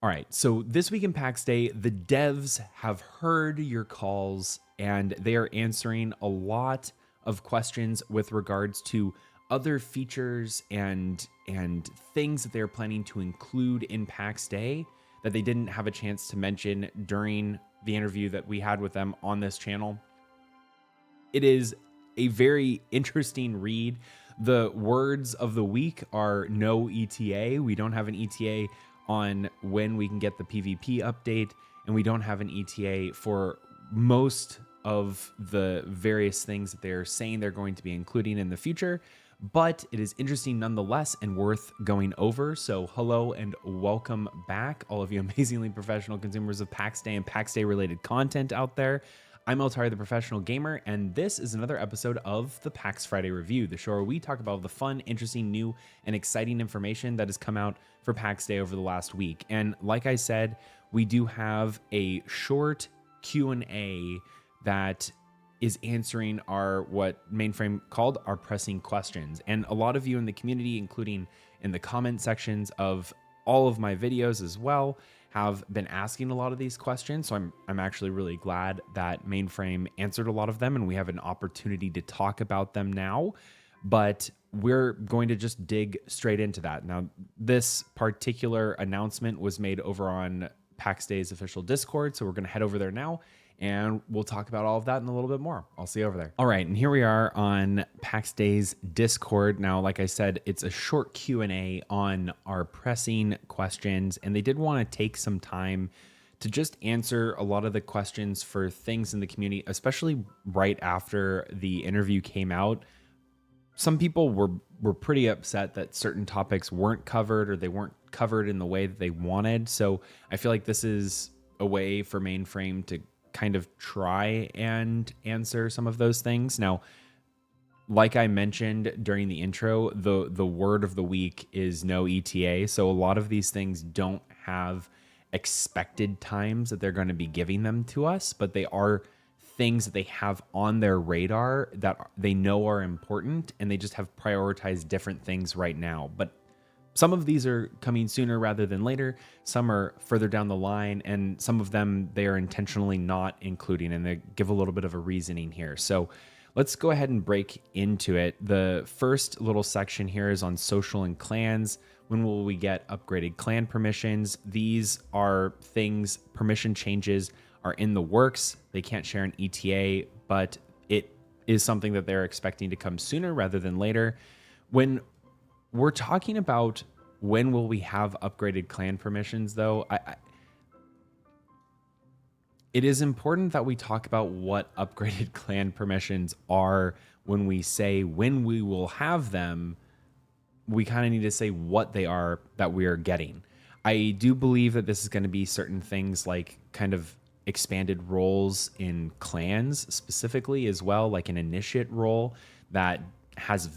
All right, so this week in Pax Day, the devs have heard your calls and they are answering a lot of questions with regards to other features and things that they're planning to include in Pax Day that they didn't have a chance to mention during the interview that we had with them on this channel. It is a very interesting read. The words of the week are no ETA. We don't have an ETA on when we can get the PvP update, and we don't have an ETA for most of the various things that they're saying they're going to be including in the future, but it is interesting nonetheless and worth going over. So hello and welcome back, all of you amazingly professional consumers of Pax Day and Pax Day related content out there. I'm Eltari, the professional gamer, and this is another episode of the PAX Friday Review, the show where we talk about the fun, interesting, new, and exciting information that has come out for PAX Day over the last week. And like I said, we do have a short Q&A that is answering our, what Mainframe called our pressing questions. And a lot of you in the community, including in the comment sections of all of my videos as well, have been asking a lot of these questions. So I'm actually really glad that Mainframe answered a lot of them and we have an opportunity to talk about them now. But we're going to just dig straight into that. Now, this particular announcement was made over on Pax Dei's official Discord. So we're going to head over there now and we'll talk about all of that and a little bit more. I'll see you over there. All right, and here we are on Pax Dei's Discord. Now, like I said, it's a short Q&A on our pressing questions, and they did want to take some time to just answer a lot of the questions for things in the community, especially right after the interview came out. Some people were pretty upset that certain topics weren't covered or they weren't covered in the way that they wanted. So I feel like this is a way for Mainframe to kind of try and answer some of those things. Now, like I mentioned during the intro, the word of the week is no ETA. So a lot of these things don't have expected times that they're going to be giving them to us, but they are things that they have on their radar that they know are important, and they just have prioritized different things right now. But some of these are coming sooner rather than later. Some are further down the line, and some of them they are intentionally not including, and they give a little bit of a reasoning here. So let's go ahead and break into it. The first little section here is on social and clans. When will we get upgraded clan permissions? These are things, permission changes are in the works. They can't share an ETA, but it is something that they're expecting to come sooner rather than later. When we're talking about when will we have upgraded clan permissions, though, it is important that we talk about what upgraded clan permissions are. When we say when we will have them, we kind of need to say what they are that we are getting. I do believe that this is going to be certain things like kind of expanded roles in clans specifically as well, like an initiate role that has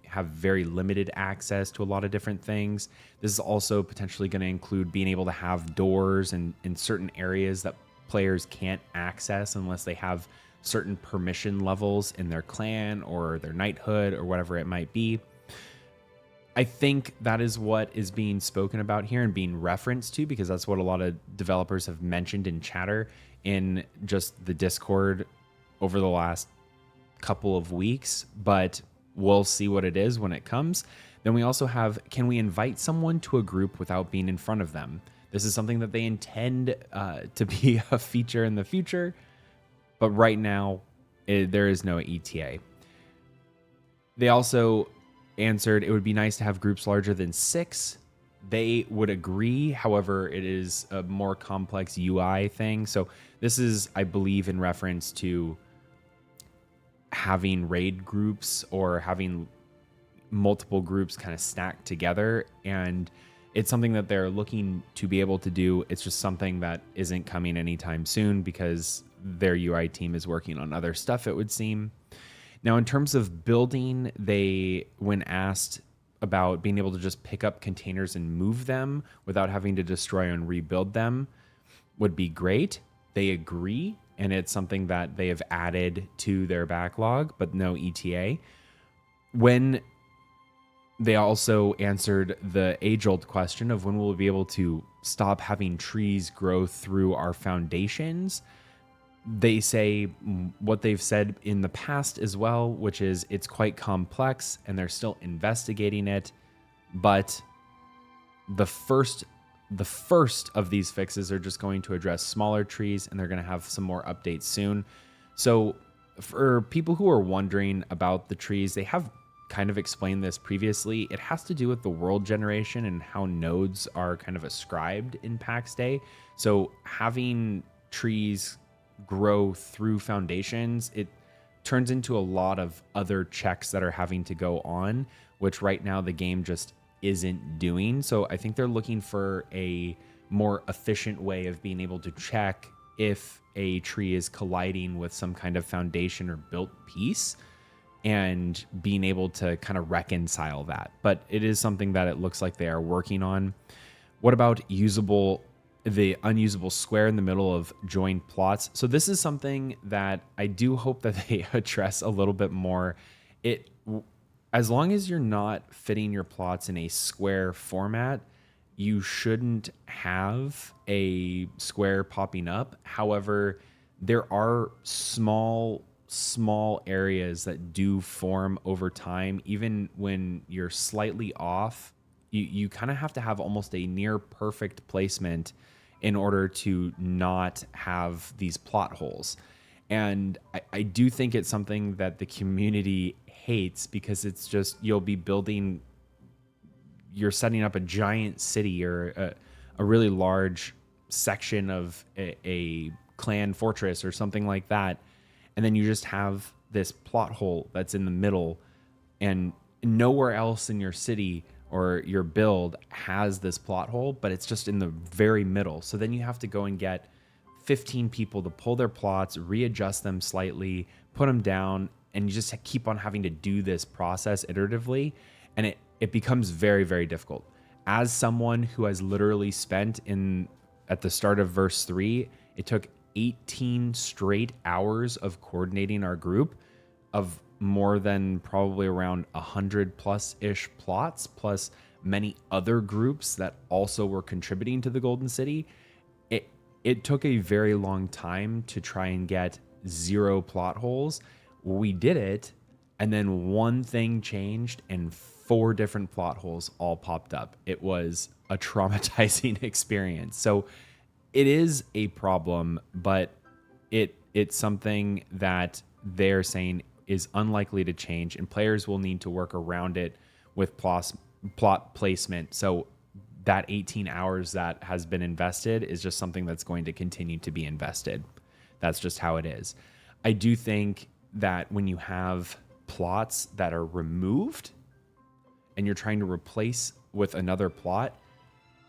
have very limited access to a lot of different things. This is also potentially going to include being able to have doors in certain areas that players can't access unless they have certain permission levels in their clan or their knighthood or whatever it might be. I think that is what is being spoken about here and being referenced to, because that's what a lot of developers have mentioned in chatter in just the Discord over the last couple of weeks, but we'll see what it is when it comes. Then we also have, can we invite someone to a group without being in front of them? This is something that they intend to be a feature in the future, but right now there is no ETA. They also answered it would be nice to have groups larger than 6. They would agree. However, it is a more complex UI thing. So this is, I believe, in reference to having raid groups or having multiple groups kind of stacked together, and it's something that they're looking to be able to do. It's just something that isn't coming anytime soon because their UI team is working on other stuff, it would seem. Now, in terms of building, when asked about being able to just pick up containers and move them without having to destroy and rebuild them, would be great. They agree, and it's something that they have added to their backlog, but no ETA. When they also answered the age-old question of when we'll be able to stop having trees grow through our foundations. They say what they've said in the past as well, which is it's quite complex and they're still investigating it. But the first of these fixes are just going to address smaller trees, and they're going to have some more updates soon. So for people who are wondering about the trees, they have kind of explained this previously. It has to do with the world generation and how nodes are kind of ascribed in Pax Dei. So having trees grow through foundations, it turns into a lot of other checks that are having to go on, which right now the game just isn't doing. So I think they're looking for a more efficient way of being able to check if a tree is colliding with some kind of foundation or built piece, and being able to kind of reconcile that. But it is something that it looks like they are working on. What about the unusable square in the middle of joined plots? So this is something that I do hope that they address a little bit more. As long as you're not fitting your plots in a square format, you shouldn't have a square popping up. However, there are small areas that do form over time. Even when you're slightly off, you kind of have to have almost a near perfect placement in order to not have these plot holes. And I do think it's something that the community hates, because it's just, you're setting up a giant city or a really large section of a clan fortress or something like that, and then you just have this plot hole that's in the middle, and nowhere else in your city or your build has this plot hole, but it's just in the very middle. So then you have to go and get 15 people to pull their plots, readjust them slightly, put them down, and you just keep on having to do this process iteratively, and it becomes very, very difficult. As someone who has literally spent at the start of verse 3, it took 18 straight hours of coordinating our group of more than probably around 100 plus ish plots, plus many other groups that also were contributing to the Golden City. It took a very long time to try and get 0 plot holes. We did it, and then one thing changed and 4 different plot holes all popped up. It was a traumatizing experience. So it is a problem, but it's something that they're saying is unlikely to change, and players will need to work around it with plot placement. So that 18 hours that has been invested is just something that's going to continue to be invested. That's just how it is. I do think that when you have plots that are removed and you're trying to replace with another plot,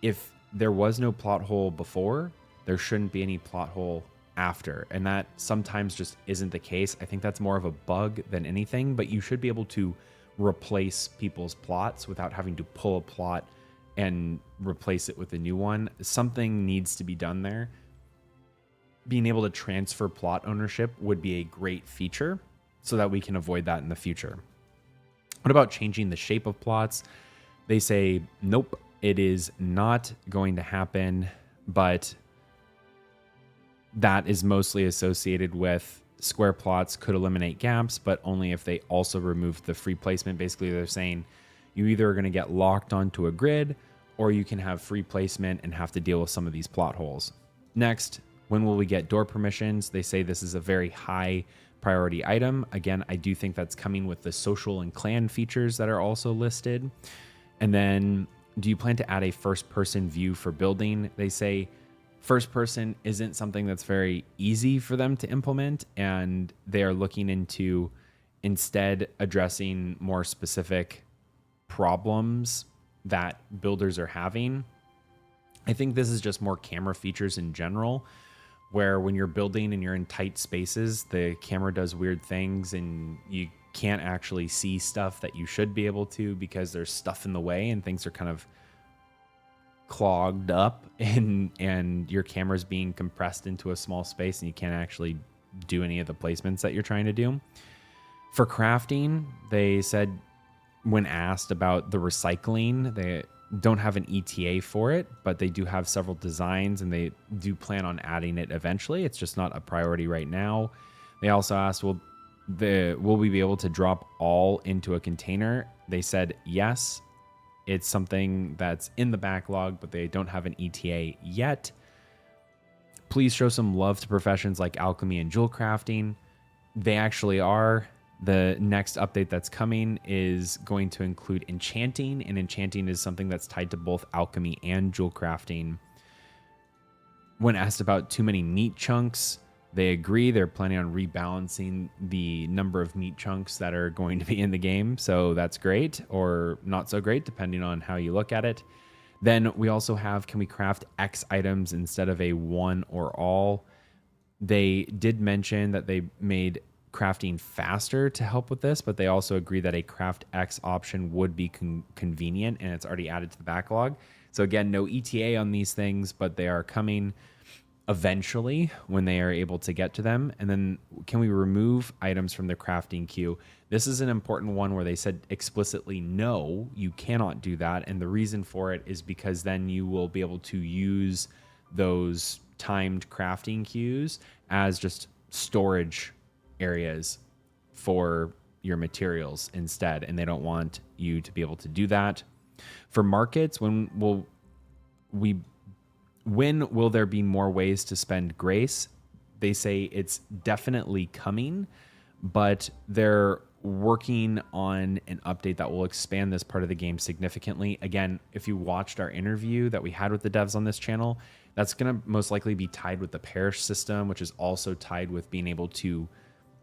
if there was no plot hole before, there shouldn't be any plot hole after. And that sometimes just isn't the case. I think that's more of a bug than anything, but you should be able to replace people's plots without having to pull a plot and replace it with a new one. Something needs to be done there. Being able to transfer plot ownership would be a great feature so that we can avoid that in the future. What about changing the shape of plots? They say, nope, it is not going to happen, but that is mostly associated with square plots could eliminate gaps, but only if they also remove the free placement. Basically, they're saying you either are going to get locked onto a grid, or you can have free placement and have to deal with some of these plot holes. Next, when will we get door permissions? They say this is a very high priority item. Again, I do think that's coming with the social and clan features that are also listed. And then, do you plan to add a first-person view for building? They say first person isn't something that's very easy for them to implement, and they are looking into instead addressing more specific problems that builders are having. I think this is just more camera features in general, where when you're building and you're in tight spaces, the camera does weird things and you can't actually see stuff that you should be able to because there's stuff in the way and things are kind of clogged up, and your camera's being compressed into a small space and you can't actually do any of the placements that you're trying to do. For crafting, they said when asked about the recycling, don't have an ETA for it, but they do have several designs and they do plan on adding it eventually. It's just not a priority right now. They also asked, will we be able to drop all into a container? They said yes. It's something that's in the backlog, but they don't have an ETA yet. Please show some love to professions like alchemy and jewel crafting. They actually are. The next update that's coming is going to include enchanting, and enchanting is something that's tied to both alchemy and jewel crafting. When asked about too many meat chunks, they agree. They're planning on rebalancing the number of meat chunks that are going to be in the game. So that's great, or not so great, depending on how you look at it. Then we also have, can we craft X items instead of a one or all? They did mention that they made crafting faster to help with this, but they also agree that a craft X option would be convenient, and it's already added to the backlog. So again, no ETA on these things, but they are coming eventually when they are able to get to them. And then can we remove items from the crafting queue? This is an important one where they said explicitly, no, you cannot do that. And the reason for it is because then you will be able to use those timed crafting queues as just storage areas for your materials instead. And they don't want you to be able to do that. For markets, when will there be more ways to spend grace? They say it's definitely coming, but they're working on an update that will expand this part of the game significantly. Again, if you watched our interview that we had with the devs on this channel, that's going to most likely be tied with the parish system, which is also tied with being able to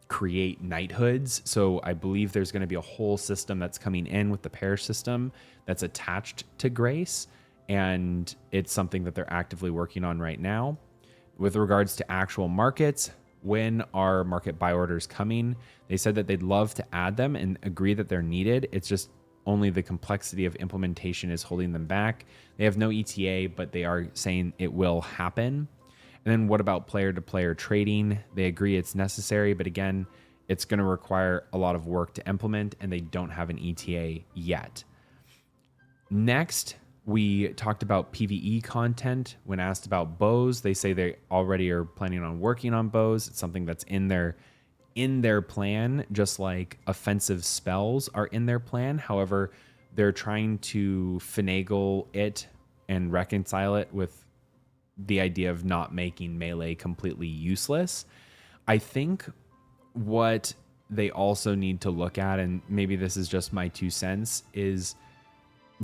create knighthoods. So I believe there's going to be a whole system that's coming in with the parish system that's attached to grace. And it's something that they're actively working on right now. With regards to actual markets, when are market buy orders coming? They said that they'd love to add them and agree that they're needed. It's just only the complexity of implementation is holding them back. They have no ETA, but they are saying it will happen. And then what about player-to-player trading? They agree it's necessary, but again, it's going to require a lot of work to implement, and they don't have an ETA yet. Next, we talked about PvE content. When asked about bows, they say they already are planning on working on bows. It's something that's in their plan, just like offensive spells are in their plan. However, they're trying to finagle it and reconcile it with the idea of not making melee completely useless. I think what they also need to look at, and maybe this is just my 2 cents, is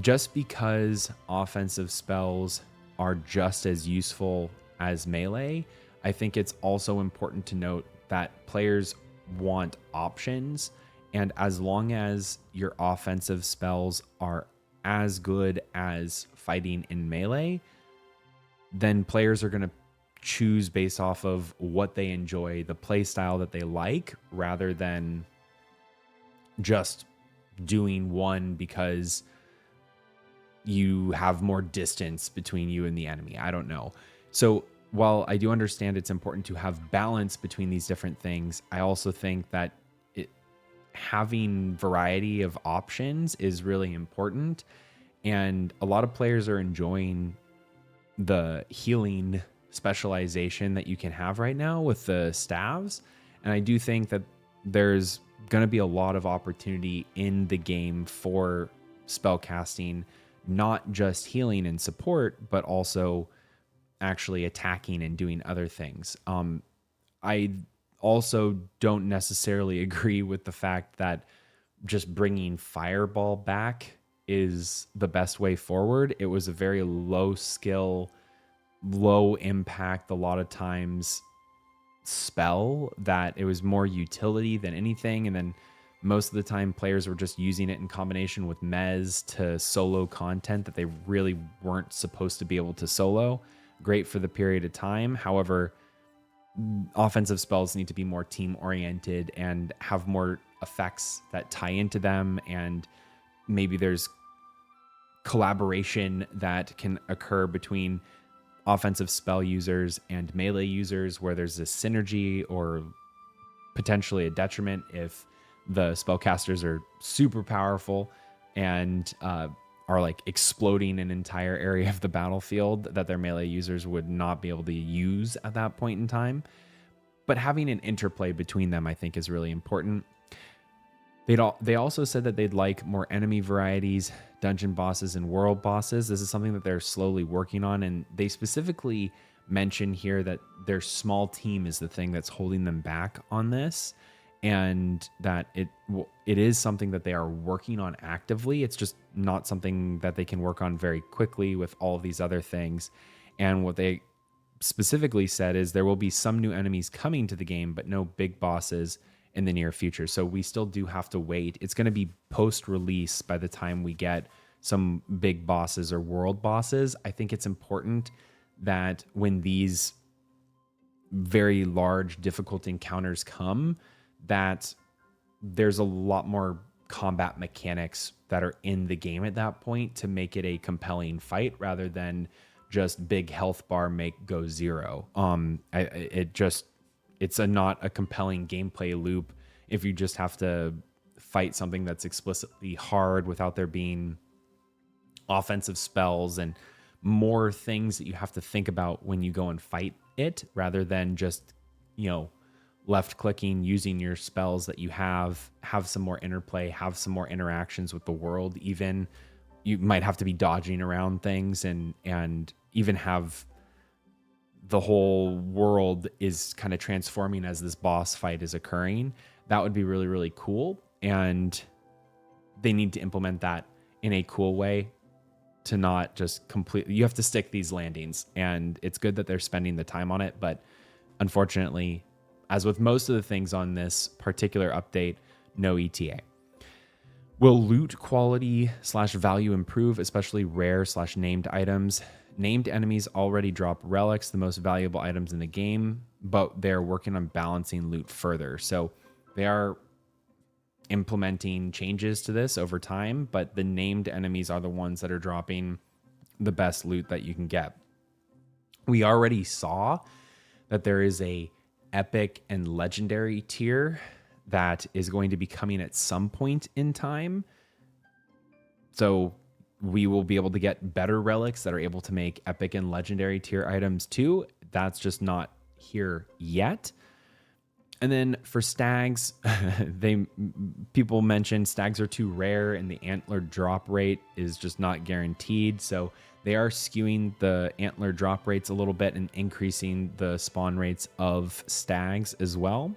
just because offensive spells are just as useful as melee, I think it's also important to note that players want options. And as long as your offensive spells are as good as fighting in melee, then players are going to choose based off of what they enjoy, the play style that they like, rather than just doing one because you have more distance between you and the enemy. I don't know. So while I do understand it's important to have balance between these different things, I also think that having variety of options is really important. And a lot of players are enjoying the healing specialization that you can have right now with the staves. And I do think that there's going to be a lot of opportunity in the game for spellcasting, not just healing and support, but also actually attacking and doing other things. I also don't necessarily agree with the fact that just bringing Fireball back is the best way forward. It was a very low skill, low impact, a lot of times spell that it was more utility than anything. And then most of the time players were just using it in combination with mez to solo content that they really weren't supposed to be able to solo. Great for the period of time. However, offensive spells need to be more team oriented and have more effects that tie into them, and maybe there's collaboration that can occur between offensive spell users and melee users where there's a synergy, or potentially a detriment if the spellcasters are super powerful and are like exploding an entire area of the battlefield that their melee users would not be able to use at that point in time. But having an interplay between them, I think, is really important. They also said that they'd like more enemy varieties, dungeon bosses, and world bosses. This is something that they're slowly working on, and they specifically mention here that their small team is the thing that's holding them back on this, and that it is something that they are working on actively. It's just not something that they can work on very quickly with all of these other things. And what they specifically said is there will be some new enemies coming to the game, but no big bosses in the near future. So we still do have to wait. It's going to be post-release by the time we get some big bosses or world bosses. I think it's important that when these very large, difficult encounters come, that there's a lot more combat mechanics that are in the game at that point to make it a compelling fight rather than just big health bar make go zero. It's not a compelling gameplay loop if you just have to fight something that's explicitly hard without there being offensive spells and more things that you have to think about when you go and fight it, rather than just, left clicking, using your spells that you have some more interplay, have some more interactions with the world. Even you might have to be dodging around things and even have the whole world is kind of transforming as this boss fight is occurring. That would be really, really cool. And they need to implement that in a cool way to not just completely, you have to stick these landings, and it's good that they're spending the time on it. But unfortunately, as with most of the things on this particular update, no ETA. Will loot quality / value improve, especially rare / named items? Named enemies already drop relics, the most valuable items in the game, but they're working on balancing loot further. So they are implementing changes to this over time, but the named enemies are the ones that are dropping the best loot that you can get. We already saw that there is a epic and legendary tier that is going to be coming at some point in time. So we will be able to get better relics that are able to make epic and legendary tier items too. That's just not here yet. And then for stags, people mentioned stags are too rare and the antler drop rate is just not guaranteed. So they are skewing the antler drop rates a little bit and increasing the spawn rates of stags as well.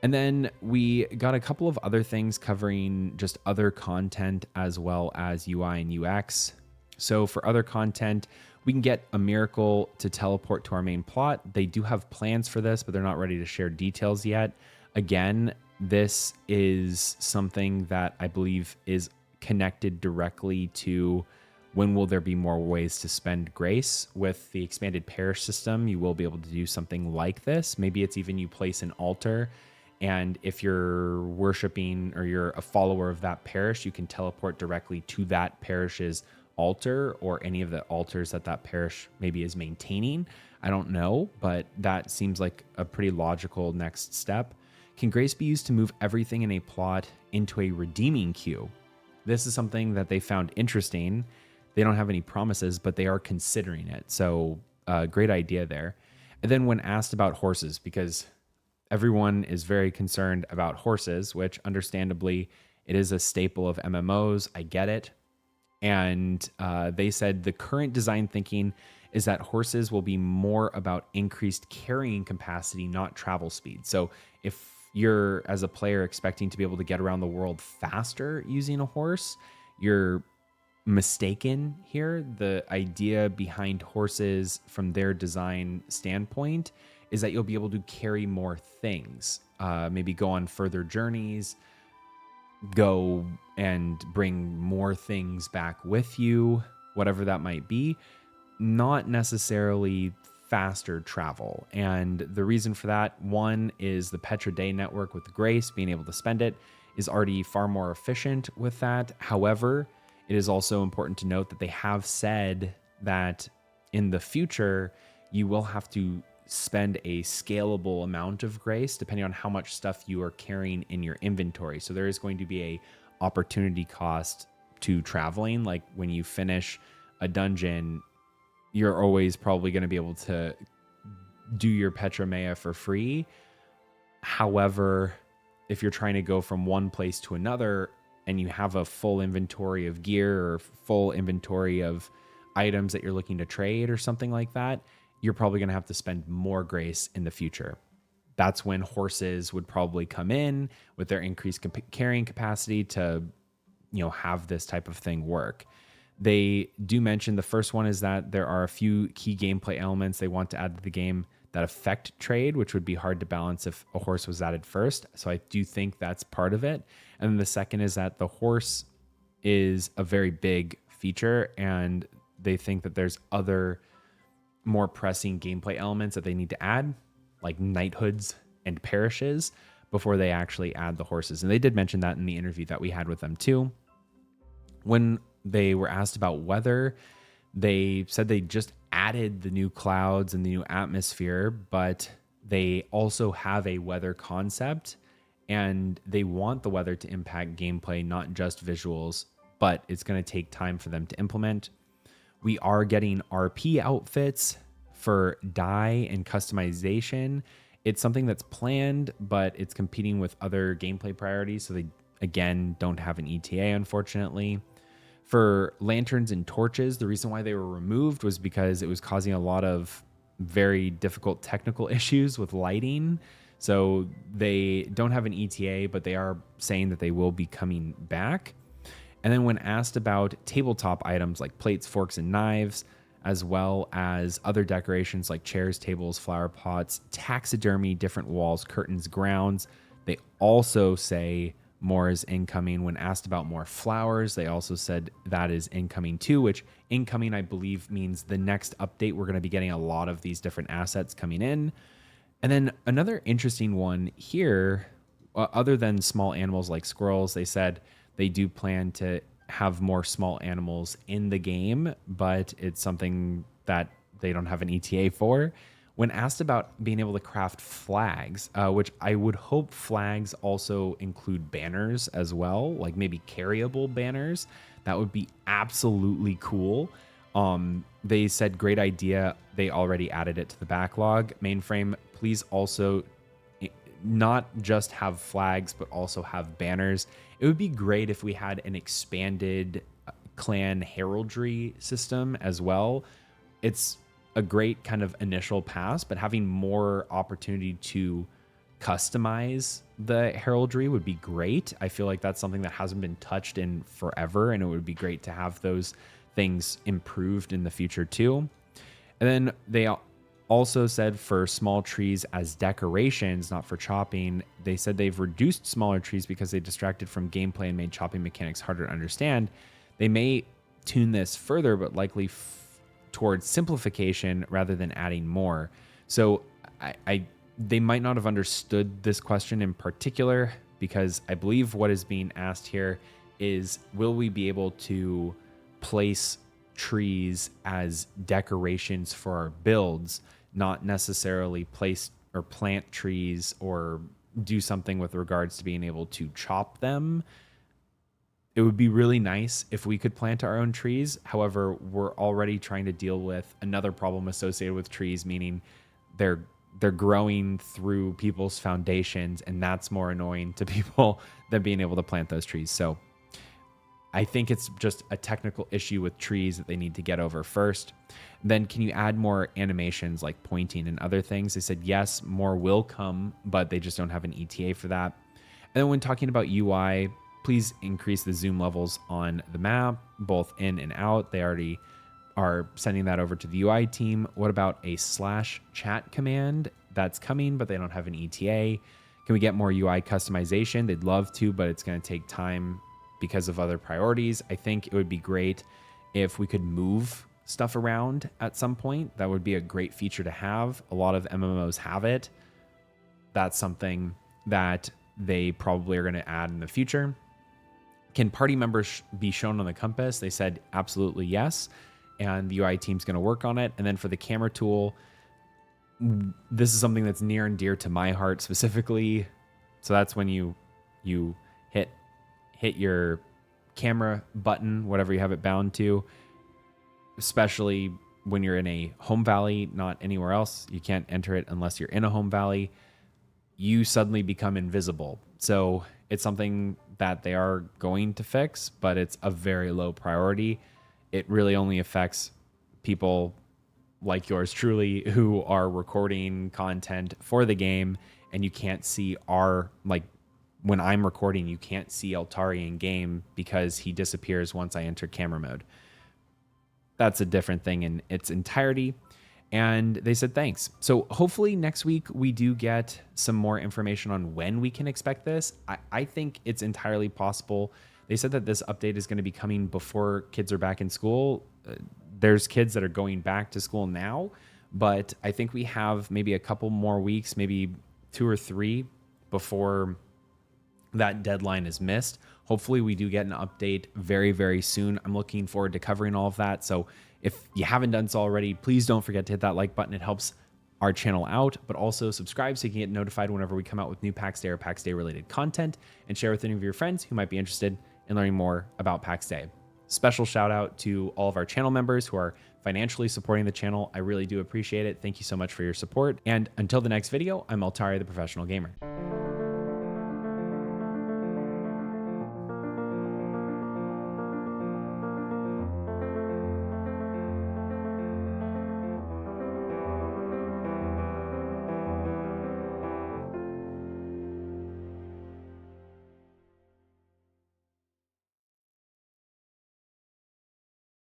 And then we got a couple of other things covering just other content as well as UI and UX. So for other content, we can get a miracle to teleport to our main plot. They do have plans for this, but they're not ready to share details yet. Again, this is something that I believe is connected directly to when will there be more ways to spend grace. With the expanded parish system, you will be able to do something like this. Maybe it's even you place an altar, and if you're worshiping or you're a follower of that parish, you can teleport directly to that parish's altar or any of the altars that that parish maybe is maintaining. I don't know, but that seems like a pretty logical next step. Can grace be used to move everything in a plot into a redeeming queue? This is something that they found interesting. They don't have any promises, but they are considering it. So great idea there. And then when asked about horses, because everyone is very concerned about horses, which understandably, it is a staple of MMOs. I get it. And they said the current design thinking is that horses will be more about increased carrying capacity, not travel speed. So if you're, as a player, expecting to be able to get around the world faster using a horse, you're mistaken here. The idea behind horses from their design standpoint is that you'll be able to carry more things, maybe go on further journeys, go and bring more things back with you, whatever that might be, not necessarily faster travel. And the reason for that, one, is the Pax Dei network with Grace, being able to spend it, is already far more efficient with that. However, it is also important to note that they have said that in the future, you will have to spend a scalable amount of grace depending on how much stuff you are carrying in your inventory. So there is going to be a opportunity cost to traveling. Like when you finish a dungeon, you're always probably going to be able to do your Petramea for free. However, if you're trying to go from one place to another and you have a full inventory of gear or full inventory of items that you're looking to trade or something like that, you're probably going to have to spend more grace in the future. That's when horses would probably come in with their increased carrying capacity to, have this type of thing work. They do mention the first one is that there are a few key gameplay elements they want to add to the game that affect trade, which would be hard to balance if a horse was added first. So I do think that's part of it. And then the second is that the horse is a very big feature, and they think that there's other more pressing gameplay elements that they need to add, like knighthoods and parishes, before they actually add the horses. And they did mention that in the interview that we had with them too. When they were asked about weather, they said they just added the new clouds and the new atmosphere, but they also have a weather concept, and they want the weather to impact gameplay, not just visuals, but it's going to take time for them to implement. We are getting RP outfits for dye and customization. It's something that's planned, but it's competing with other gameplay priorities, so they, again, don't have an ETA, unfortunately. For lanterns and torches, the reason why they were removed was because it was causing a lot of very difficult technical issues with lighting. So they don't have an ETA, but they are saying that they will be coming back. And then when asked about tabletop items like plates, forks, and knives, as well as other decorations like chairs, tables, flower pots, taxidermy, different walls, curtains, grounds, they also say more is incoming. When asked about more flowers, they also said that is incoming too, which incoming, I believe, means the next update, we're going to be getting a lot of these different assets coming in. And then another interesting one here, other than small animals like squirrels, they said they do plan to have more small animals in the game, but it's something that they don't have an ETA for. When asked about being able to craft flags, which I would hope flags also include banners as well, like maybe carryable banners, that would be absolutely cool. They said, great idea. They already added it to the backlog. Mainframe, please also not just have flags, but also have banners. It would be great if we had an expanded clan heraldry system as well. It's a great kind of initial pass, but having more opportunity to customize the heraldry would be great. I feel like that's something that hasn't been touched in forever, and it would be great to have those things improved in the future too. And then they also said for small trees as decorations, not for chopping, they said they've reduced smaller trees because they distracted from gameplay and made chopping mechanics harder to understand. They may tune this further, but likely towards simplification rather than adding more. So they might not have understood this question in particular, because I believe what is being asked here is, will we be able to place trees as decorations for our builds, not necessarily place or plant trees or do something with regards to being able to chop them. It would be really nice if we could plant our own trees. However, we're already trying to deal with another problem associated with trees, meaning they're growing through people's foundations, and that's more annoying to people than being able to plant those trees. So I think it's just a technical issue with trees that they need to get over first. Then can you add more animations like pointing and other things? They said, yes, more will come, but they just don't have an ETA for that. And then when talking about UI, please increase the zoom levels on the map, both in and out. They already are sending that over to the UI team. What about a /chat command? That's coming, but they don't have an ETA. Can we get more UI customization? They'd love to, but it's going to take time because of other priorities. I think it would be great if we could move stuff around at some point. That would be a great feature to have. A lot of MMOs have it. That's something that they probably are going to add in the future. Can party members be shown on the compass? They said absolutely yes, and the UI team's going to work on it. And then for the camera tool, this is something that's near and dear to my heart specifically. So that's when you hit your camera button, whatever you have it bound to, especially when you're in a home valley, not anywhere else. You can't enter it unless you're in a home valley. You suddenly become invisible. So it's something that they are going to fix, but it's a very low priority. It really only affects people like yours truly who are recording content for the game, and you can't see when I'm recording, you can't see Altari in game because he disappears once I enter camera mode. That's a different thing in its entirety. And they said thanks. So hopefully next week we do get some more information on when we can expect this. I think it's entirely possible. They said that this update is going to be coming before kids are back in school. There's kids that are going back to school now, but I think we have maybe a couple more weeks, maybe 2 or 3 before that deadline is missed. Hopefully we do get an update very, very soon. I'm looking forward to covering all of that. So if you haven't done so already, please don't forget to hit that like button. It helps our channel out, but also subscribe so you can get notified whenever we come out with new Pax Dei or Pax Dei related content, and share with any of your friends who might be interested in learning more about Pax Dei. Special shout out to all of our channel members who are financially supporting the channel. I really do appreciate it. Thank you so much for your support. And until the next video, I'm Altari, the Professional Gamer.